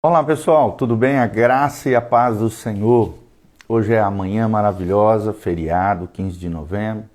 Olá pessoal, tudo bem? A graça e a paz do Senhor. Hoje é a manhã maravilhosa, feriado, 15 de novembro.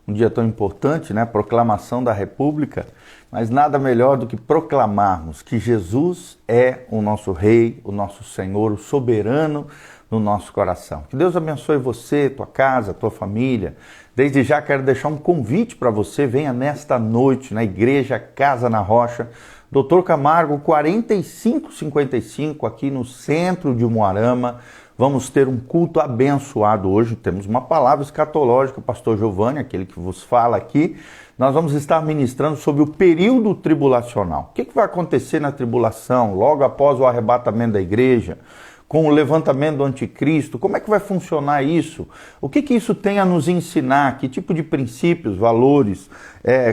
Um dia tão importante, né? Proclamação da República. Mas nada melhor do que proclamarmos que Jesus é o nosso Rei, o nosso Senhor, o soberano no nosso coração. Que Deus abençoe você, tua casa, tua família. Desde já quero deixar um convite para você. Venha nesta noite na Igreja Casa na Rocha, Dr. Camargo 4555, aqui no centro de Umuarama. Vamos ter um culto abençoado hoje. Temos uma palavra escatológica, o pastor Giovanni, aquele que vos fala aqui. Nós vamos estar ministrando sobre o período tribulacional. O que vai acontecer na tribulação, logo após o arrebatamento da igreja, com o levantamento do anticristo? Como é que vai funcionar isso? O que isso tem a nos ensinar? Que tipo de princípios, valores,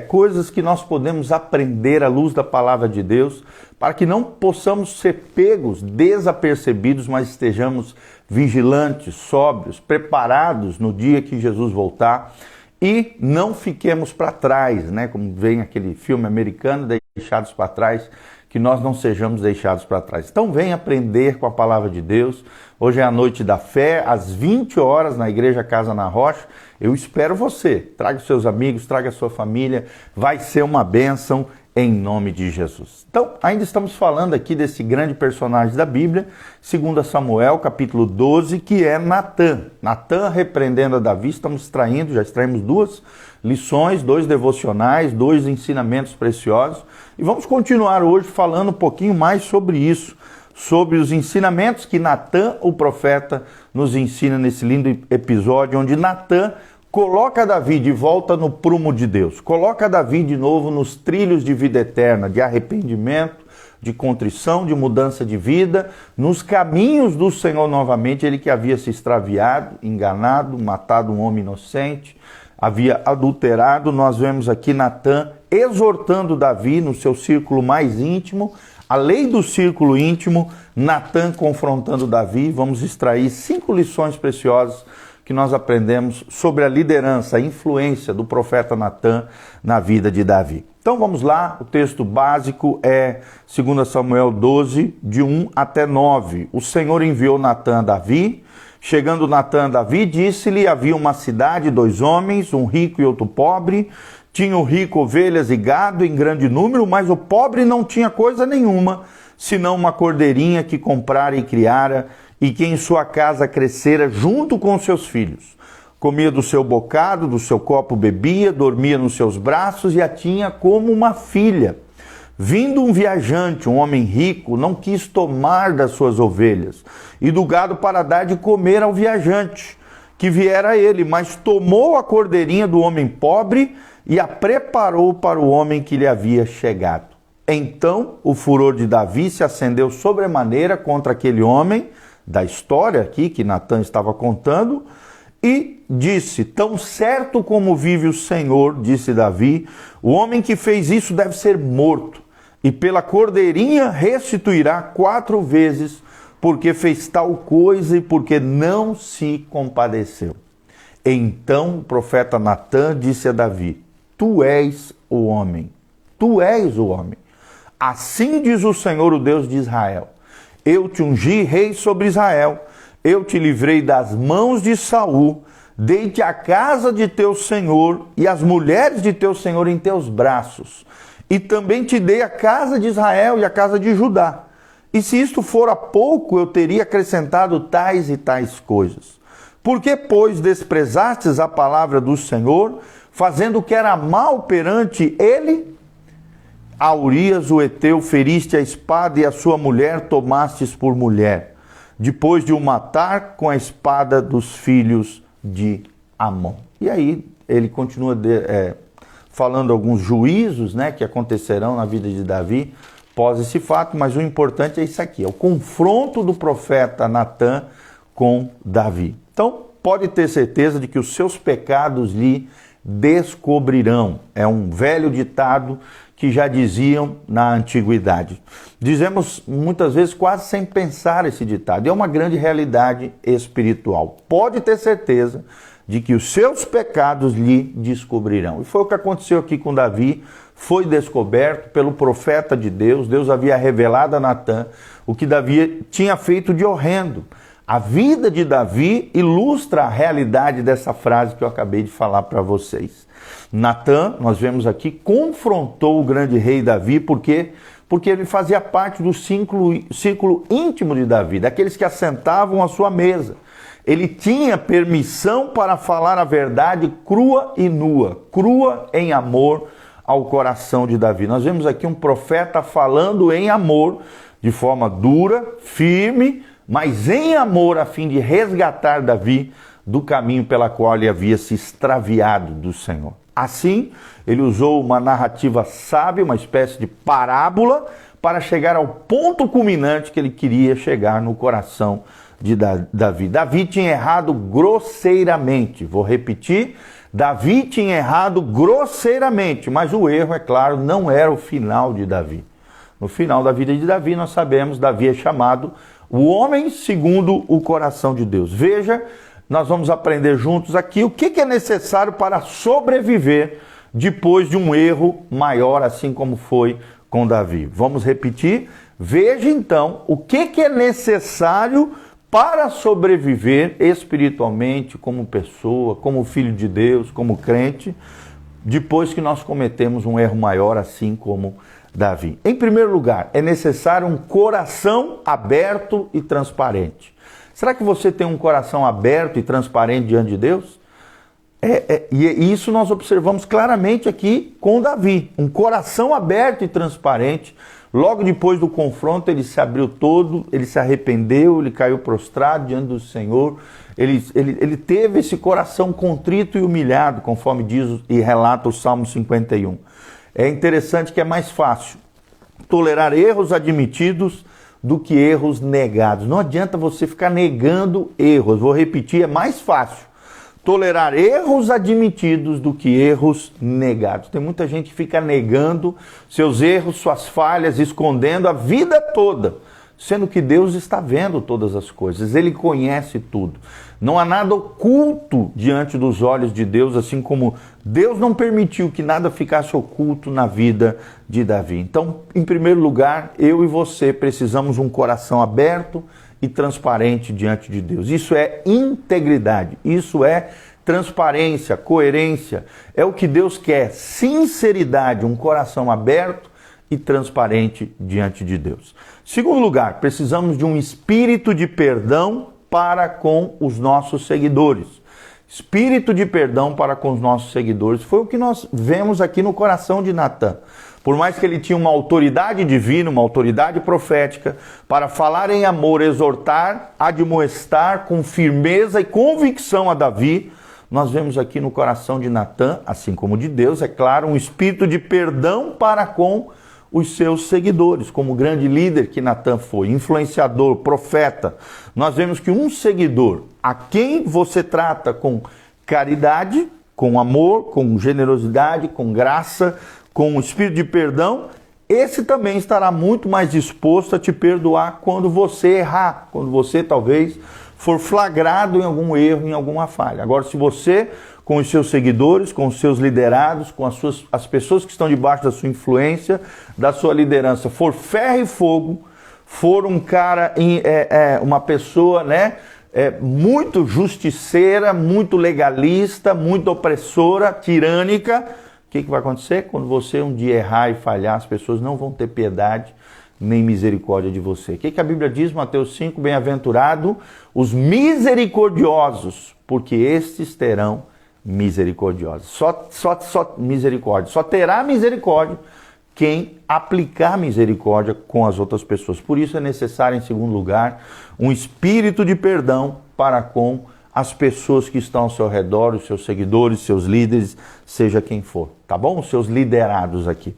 coisas que nós podemos aprender à luz da palavra de Deus, para que não possamos ser pegos, desapercebidos, mas estejamos vigilantes, sóbrios, preparados no dia que Jesus voltar e não fiquemos para trás, né? Como vem aquele filme americano, Deixados para Trás, que nós não sejamos deixados para trás. Então vem aprender com a palavra de Deus. Hoje é a noite da fé, às 20 horas, na Igreja Casa na Rocha. Eu espero você. Traga seus amigos, traga sua família. Vai ser uma bênção em nome de Jesus. Então, ainda estamos falando aqui desse grande personagem da Bíblia, 2 Samuel, capítulo 12, que é Natã. Natã repreendendo a Davi. Estamos já extraímos 2 lições, 2 devocionais, 2 ensinamentos preciosos. E vamos continuar hoje falando um pouquinho mais sobre isso, sobre os ensinamentos que Natã, o profeta, nos ensina nesse lindo episódio, onde Natã coloca Davi de volta no prumo de Deus, coloca Davi de novo nos trilhos de vida eterna, de arrependimento, de contrição, de mudança de vida, nos caminhos do Senhor novamente, ele que havia se extraviado, enganado, matado um homem inocente, havia adulterado. Nós vemos aqui Natã exortando Davi no seu círculo mais íntimo, além do círculo íntimo, Natã confrontando Davi. Vamos extrair 5 lições preciosas que nós aprendemos sobre a liderança, a influência do profeta Natã na vida de Davi. Então vamos lá, o texto básico é 2 Samuel 12, de 1 até 9. O Senhor enviou Natã a Davi. Chegando Natã a Davi, disse-lhe: havia uma cidade, 2 homens, um rico e outro pobre. Tinha o rico ovelhas e gado em grande número, mas o pobre não tinha coisa nenhuma, senão uma cordeirinha que comprara e criara, e que em sua casa crescera junto com seus filhos. Comia do seu bocado, do seu copo bebia, dormia nos seus braços e a tinha como uma filha. Vindo um viajante, um homem rico, não quis tomar das suas ovelhas e do gado para dar de comer ao viajante, que viera a ele, mas tomou a cordeirinha do homem pobre e a preparou para o homem que lhe havia chegado. Então o furor de Davi se acendeu sobremaneira contra aquele homem, da história aqui que Natã estava contando, e disse: tão certo como vive o Senhor, disse Davi, o homem que fez isso deve ser morto, e pela cordeirinha restituirá 4 vezes, porque fez tal coisa e porque não se compadeceu. Então o profeta Natã disse a Davi: tu és o homem, tu és o homem. Assim diz o Senhor, o Deus de Israel: eu te ungi rei sobre Israel, eu te livrei das mãos de Saul, dei-te a casa de teu senhor e as mulheres de teu senhor em teus braços, e também te dei a casa de Israel e a casa de Judá. E se isto fora pouco, eu teria acrescentado tais e tais coisas. Por que, pois, desprezastes a palavra do Senhor, fazendo o que era mal perante ele? A Urias o Heteu feriste a espada e a sua mulher tomastes por mulher, depois de o matar com a espada dos filhos de Amon. E aí ele continua falando alguns juízos, né, que acontecerão na vida de Davi após esse fato, mas o importante é isso aqui, é o confronto do profeta Natã com Davi. Então pode ter certeza de que os seus pecados lhe descobrirão. É um velho ditado que já diziam na antiguidade. Dizemos muitas vezes quase sem pensar esse ditado. É uma grande realidade espiritual. Pode ter certeza de que os seus pecados lhe descobrirão. E foi o que aconteceu aqui com Davi, foi descoberto pelo profeta de Deus. Deus havia revelado a Natã o que Davi tinha feito de horrendo. A vida de Davi ilustra a realidade dessa frase que eu acabei de falar para vocês. Natã, nós vemos aqui, confrontou o grande rei Davi, porque ele fazia parte do círculo íntimo de Davi, daqueles que assentavam à sua mesa. Ele tinha permissão para falar a verdade crua e nua, crua em amor ao coração de Davi. Nós vemos aqui um profeta falando em amor, de forma dura, firme, mas em amor, a fim de resgatar Davi do caminho pela qual ele havia se extraviado do Senhor. Assim, ele usou uma narrativa sábia, uma espécie de parábola, para chegar ao ponto culminante que ele queria chegar no coração de Davi. Davi tinha errado grosseiramente, vou repetir, Davi tinha errado grosseiramente, mas o erro, é claro, não era o final de Davi. No final da vida de Davi, nós sabemos, Davi é chamado o homem segundo o coração de Deus. Veja, nós vamos aprender juntos aqui o que é necessário para sobreviver depois de um erro maior, assim como foi com Davi. Vamos repetir? Veja então o que é necessário para sobreviver espiritualmente, como pessoa, como filho de Deus, como crente, depois que nós cometemos um erro maior, assim como Davi. Em primeiro lugar, é necessário um coração aberto e transparente. Será que você tem um coração aberto e transparente diante de Deus? E isso nós observamos claramente aqui com Davi. Um coração aberto e transparente. Logo depois do confronto, ele se abriu todo, ele se arrependeu, ele caiu prostrado diante do Senhor. Ele teve esse coração contrito e humilhado, conforme diz e relata o Salmo 51. É interessante que é mais fácil tolerar erros admitidos do que erros negados. Não adianta você ficar negando erros. Vou repetir, é mais fácil tolerar erros admitidos do que erros negados. Tem muita gente que fica negando seus erros, suas falhas, escondendo a vida toda, sendo que Deus está vendo todas as coisas, Ele conhece tudo. Não há nada oculto diante dos olhos de Deus, assim como Deus não permitiu que nada ficasse oculto na vida de Davi. Então, em primeiro lugar, eu e você precisamos de um coração aberto e transparente diante de Deus. Isso é integridade, isso é transparência, coerência, é o que Deus quer, sinceridade, um coração aberto e transparente diante de Deus. Segundo lugar, precisamos de um espírito de perdão para com os nossos seguidores. Espírito de perdão para com os nossos seguidores. Foi o que nós vemos aqui no coração de Natã. Por mais que ele tinha uma autoridade divina, uma autoridade profética, para falar em amor, exortar, admoestar com firmeza e convicção a Davi, nós vemos aqui no coração de Natã, assim como de Deus, é claro, um espírito de perdão para com os seus seguidores, como grande líder que Natã foi, influenciador, profeta. Nós vemos que um seguidor a quem você trata com caridade, com amor, com generosidade, com graça, com o espírito de perdão, esse também estará muito mais disposto a te perdoar quando você errar, quando você talvez for flagrado em algum erro, em alguma falha. Agora, se você, com os seus seguidores, com os seus liderados, com as pessoas que estão debaixo da sua influência, da sua liderança, for ferro e fogo, for um cara, uma pessoa, muito justiceira, muito legalista, muito opressora, tirânica, o que vai acontecer? Quando você um dia errar e falhar, as pessoas não vão ter piedade nem misericórdia de você. O que a Bíblia diz, Mateus 5, bem-aventurado os misericordiosos, porque estes terão misericordiosa. Só misericórdia. Só terá misericórdia quem aplicar misericórdia com as outras pessoas. Por isso é necessário, em segundo lugar, um espírito de perdão para com as pessoas que estão ao seu redor, os seus seguidores, seus líderes, seja quem for, tá bom? Os seus liderados aqui.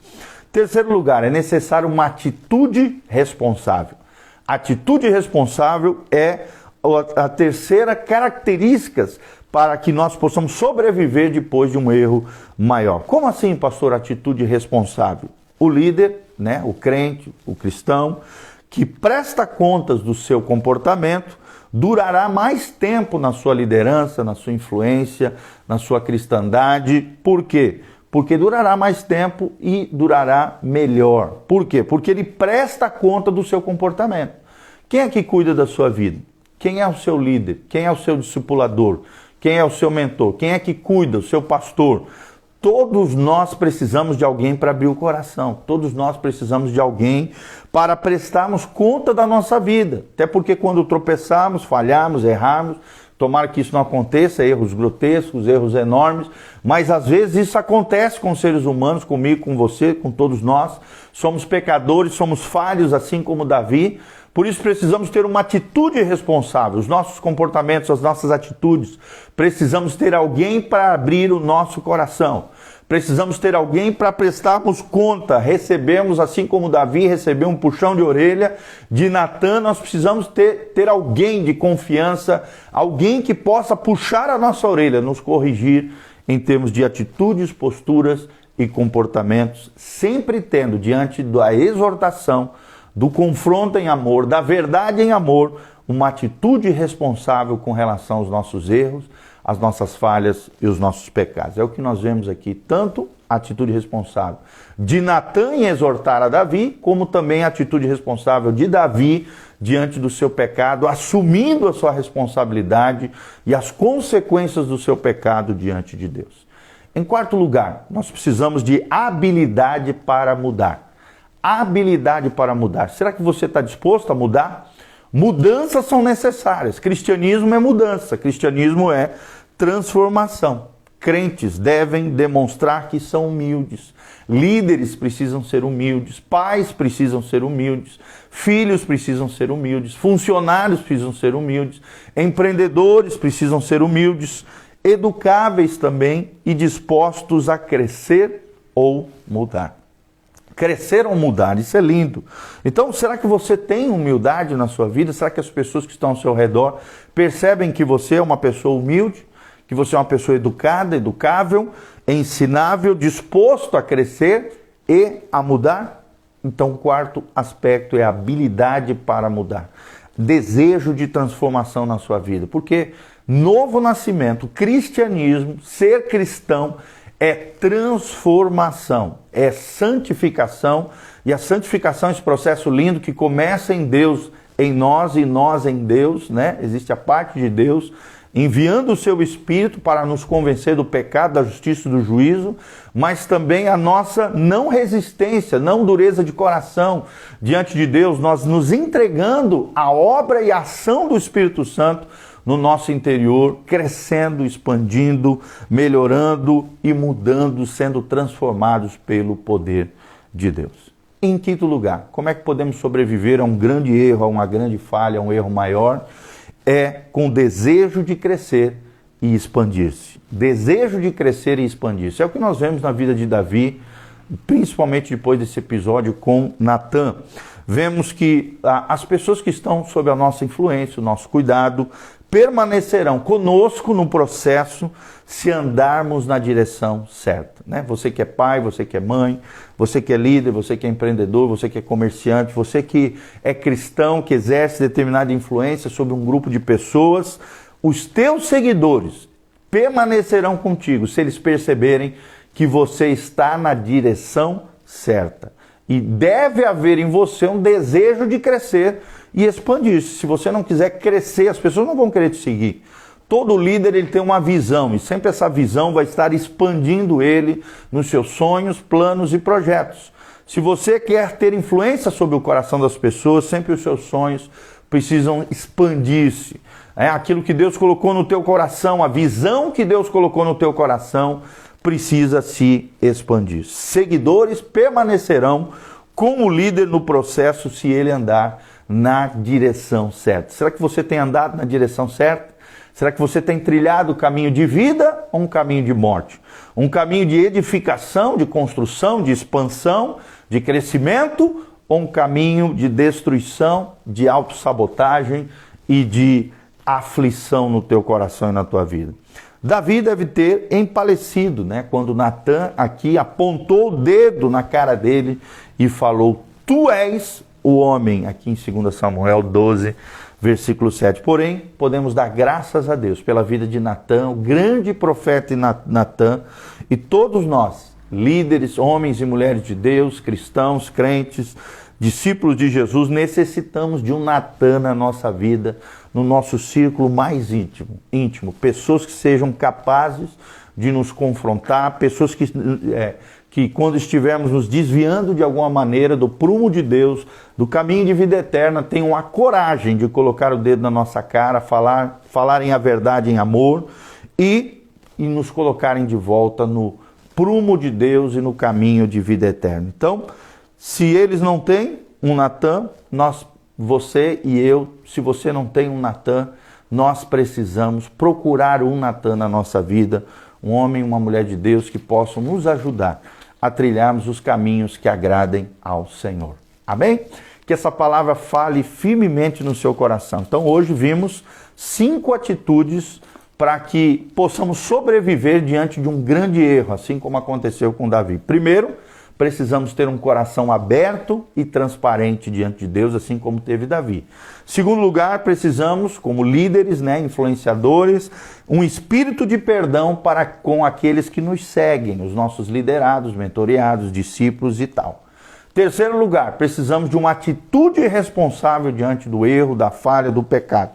Terceiro lugar, é necessário uma atitude responsável. Atitude responsável é a terceira característica para que nós possamos sobreviver depois de um erro maior. Como assim, pastor, atitude responsável? O líder, o crente, o cristão, que presta contas do seu comportamento durará mais tempo na sua liderança, na sua influência, na sua cristandade. Por quê? Porque durará mais tempo e durará melhor. Por quê? Porque ele presta conta do seu comportamento. Quem é que cuida da sua vida? Quem é o seu líder? Quem é o seu discipulador? Quem é o seu mentor? Quem é que cuida? O seu pastor? Todos nós precisamos de alguém para abrir o coração. Todos nós precisamos de alguém para prestarmos conta da nossa vida. Até porque quando tropeçarmos, falharmos, errarmos, tomara que isso não aconteça, erros grotescos, erros enormes, mas às vezes isso acontece com os seres humanos, comigo, com você, com todos nós. Somos pecadores, somos falhos, assim como Davi. Por isso precisamos ter uma atitude responsável, os nossos comportamentos, as nossas atitudes. Precisamos ter alguém para abrir o nosso coração. Precisamos ter alguém para prestarmos conta. Recebemos, assim como Davi recebeu um puxão de orelha de Natã, nós precisamos ter alguém de confiança, alguém que possa puxar a nossa orelha, nos corrigir em termos de atitudes, posturas e comportamentos, sempre tendo diante da exortação, do confronto em amor, da verdade em amor, uma atitude responsável com relação aos nossos erros, as nossas falhas e os nossos pecados. É o que nós vemos aqui, tanto a atitude responsável de Natã em exortar a Davi, como também a atitude responsável de Davi diante do seu pecado, assumindo a sua responsabilidade e as consequências do seu pecado diante de Deus. Em quarto lugar, nós precisamos de habilidade para mudar. Habilidade para mudar. Será que você está disposto a mudar? Mudanças são necessárias. Cristianismo é mudança. Cristianismo é transformação. Crentes devem demonstrar que são humildes. Líderes precisam ser humildes. Pais precisam ser humildes. Filhos precisam ser humildes. Funcionários precisam ser humildes. Empreendedores precisam ser humildes. Educáveis também e dispostos a crescer ou mudar. Crescer ou mudar, isso é lindo. Então, será que você tem humildade na sua vida? Será que as pessoas que estão ao seu redor percebem que você é uma pessoa humilde? Que você é uma pessoa educada, educável, ensinável, disposto a crescer e a mudar? Então, o quarto aspecto é a habilidade para mudar. Desejo de transformação na sua vida. Porque novo nascimento, cristianismo, ser cristão, é transformação, é santificação, e a santificação é esse processo lindo que começa em Deus, em nós e nós em Deus, né? Existe a parte de Deus, enviando o seu Espírito para nos convencer do pecado, da justiça e do juízo, mas também a nossa não resistência, não dureza de coração diante de Deus, nós nos entregando à obra e à ação do Espírito Santo no nosso interior, crescendo, expandindo, melhorando e mudando, sendo transformados pelo poder de Deus. Em quinto lugar, como é que podemos sobreviver a um grande erro, a uma grande falha, a um erro maior? É com desejo de crescer e expandir-se. Desejo de crescer e expandir-se. É o que nós vemos na vida de Davi, principalmente depois desse episódio com Natã. Vemos que as pessoas que estão sob a nossa influência, o nosso cuidado, permanecerão conosco no processo se andarmos na direção certa, né? Você que é pai, você que é mãe, você que é líder, você que é empreendedor, você que é comerciante, você que é cristão, que exerce determinada influência sobre um grupo de pessoas, os teus seguidores permanecerão contigo se eles perceberem que você está na direção certa. E deve haver em você um desejo de crescer e expandir-se. Se você não quiser crescer, as pessoas não vão querer te seguir. Todo líder ele tem uma visão e sempre essa visão vai estar expandindo ele nos seus sonhos, planos e projetos. Se você quer ter influência sobre o coração das pessoas, sempre os seus sonhos precisam expandir-se. Aquilo que Deus colocou no teu coração, a visão que Deus colocou no teu coração precisa se expandir. Seguidores permanecerão com o líder no processo se ele andar na direção certa. Será que você tem andado na direção certa? Será que você tem trilhado o caminho de vida ou um caminho de morte? Um caminho de edificação, de construção, de expansão, de crescimento ou um caminho de destruição, de autossabotagem e de aflição no teu coração e na tua vida? Davi deve ter empalecido, né? Quando Natã aqui apontou o dedo na cara dele e falou: tu és o homem, aqui em 2 Samuel 12, versículo 7. Porém, podemos dar graças a Deus pela vida de Natã, o grande profeta Natã, e todos nós, líderes, homens e mulheres de Deus, cristãos, crentes, discípulos de Jesus, necessitamos de um Natã na nossa vida, no nosso círculo mais íntimo. Pessoas que sejam capazes de nos confrontar, pessoas que quando estivermos nos desviando de alguma maneira do prumo de Deus, do caminho de vida eterna, tenham a coragem de colocar o dedo na nossa cara, falarem a verdade em amor e nos colocarem de volta no prumo de Deus e no caminho de vida eterna. Então, se eles não têm um Natã, você e eu, se você não tem um Natã, nós precisamos procurar um Natã na nossa vida, um homem e uma mulher de Deus que possam nos ajudar a trilharmos os caminhos que agradem ao Senhor. Amém? Que essa palavra fale firmemente no seu coração. Então hoje vimos 5 atitudes para que possamos sobreviver diante de um grande erro, assim como aconteceu com Davi. Primeiro, precisamos ter um coração aberto e transparente diante de Deus, assim como teve Davi. Segundo lugar, precisamos, como líderes, influenciadores, um espírito de perdão para com aqueles que nos seguem, os nossos liderados, mentoreados, discípulos e tal. Terceiro lugar, precisamos de uma atitude responsável diante do erro, da falha, do pecado.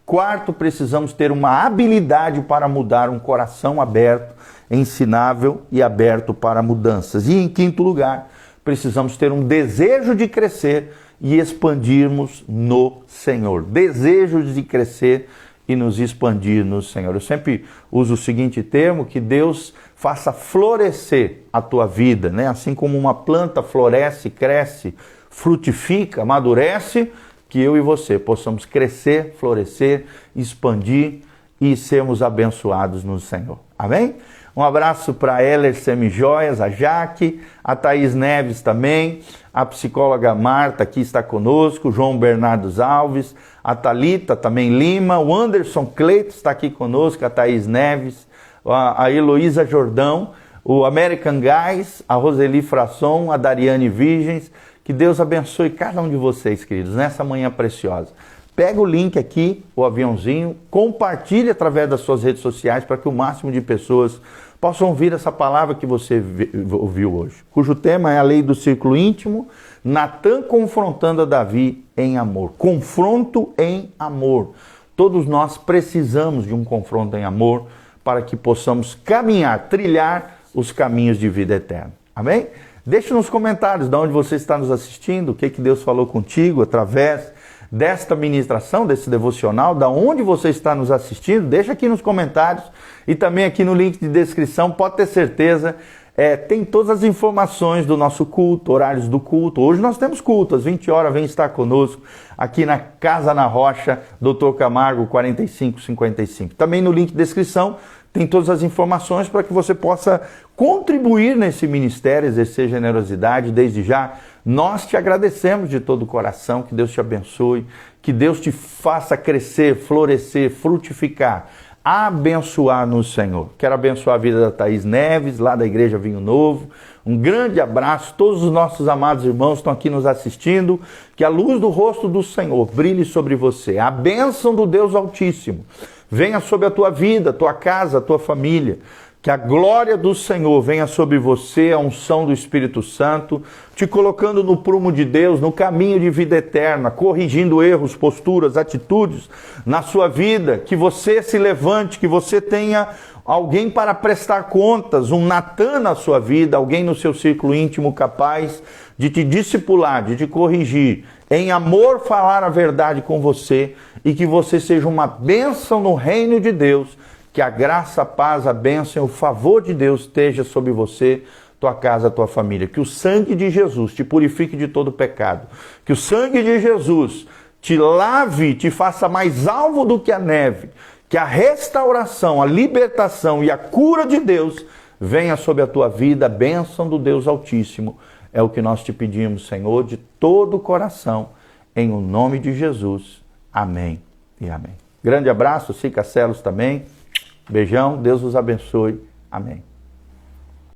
Quarto, precisamos ter uma habilidade para mudar, um coração aberto, ensinável e aberto para mudanças. E em quinto lugar, precisamos ter um desejo de crescer e expandirmos no Senhor. Desejo de crescer e nos expandir no Senhor. Eu sempre uso o seguinte termo, que Deus faça florescer a tua vida, Assim como uma planta floresce, cresce, frutifica, amadurece, que eu e você possamos crescer, florescer, expandir e sermos abençoados no Senhor. Amém? Um abraço para a Heller Semijoias, a Jaque, a Thaís Neves também, a psicóloga Marta aqui está conosco, o João Bernardo Alves, a Thalita também Lima, o Anderson Cleito está aqui conosco, a Thaís Neves, a Heloísa Jordão, o American Guys, a Roseli Frasson, a Dariane Virgens. Que Deus abençoe cada um de vocês, queridos, nessa manhã preciosa. Pega o link aqui, o aviãozinho, compartilhe através das suas redes sociais para que o máximo de pessoas possam ouvir essa palavra que você ouviu hoje, cujo tema é a lei do círculo íntimo, Natã confrontando a Davi em amor. Confronto em amor. Todos nós precisamos de um confronto em amor para que possamos caminhar, trilhar os caminhos de vida eterna. Amém? Deixe nos comentários de onde você está nos assistindo, o que Deus falou contigo através desta ministração, desse devocional, da onde você está nos assistindo, deixa aqui nos comentários e também aqui no link de descrição, pode ter certeza, tem todas as informações do nosso culto, horários do culto. Hoje nós temos culto, às 20 horas, vem estar conosco aqui na Casa na Rocha, Dr. Camargo 4555. Também no link de descrição tem todas as informações para que você possa contribuir nesse ministério, exercer generosidade. Desde já, nós te agradecemos de todo o coração, que Deus te abençoe, que Deus te faça crescer, florescer, frutificar, abençoar no Senhor. Quero abençoar a vida da Thaís Neves, lá da Igreja Vinho Novo. Um grande abraço, todos os nossos amados irmãos estão aqui nos assistindo, que a luz do rosto do Senhor brilhe sobre você, a bênção do Deus Altíssimo venha sobre a tua vida, a tua casa, a tua família. Que a glória do Senhor venha sobre você, a unção do Espírito Santo, te colocando no prumo de Deus, no caminho de vida eterna, corrigindo erros, posturas, atitudes na sua vida. Que você se levante, que você tenha alguém para prestar contas, um Natã na sua vida, alguém no seu círculo íntimo capaz de te discipular, de te corrigir, em amor falar a verdade com você e que você seja uma bênção no reino de Deus. Que a graça, a paz, a bênção e o favor de Deus esteja sobre você, tua casa, tua família. Que o sangue de Jesus te purifique de todo pecado. Que o sangue de Jesus te lave, te faça mais alvo do que a neve. Que a restauração, a libertação e a cura de Deus venha sobre a tua vida, a bênção do Deus Altíssimo. É o que nós te pedimos, Senhor, de todo o coração, em o nome de Jesus. Amém e amém. Grande abraço, Cicacelos também. Beijão, Deus os abençoe. Amém.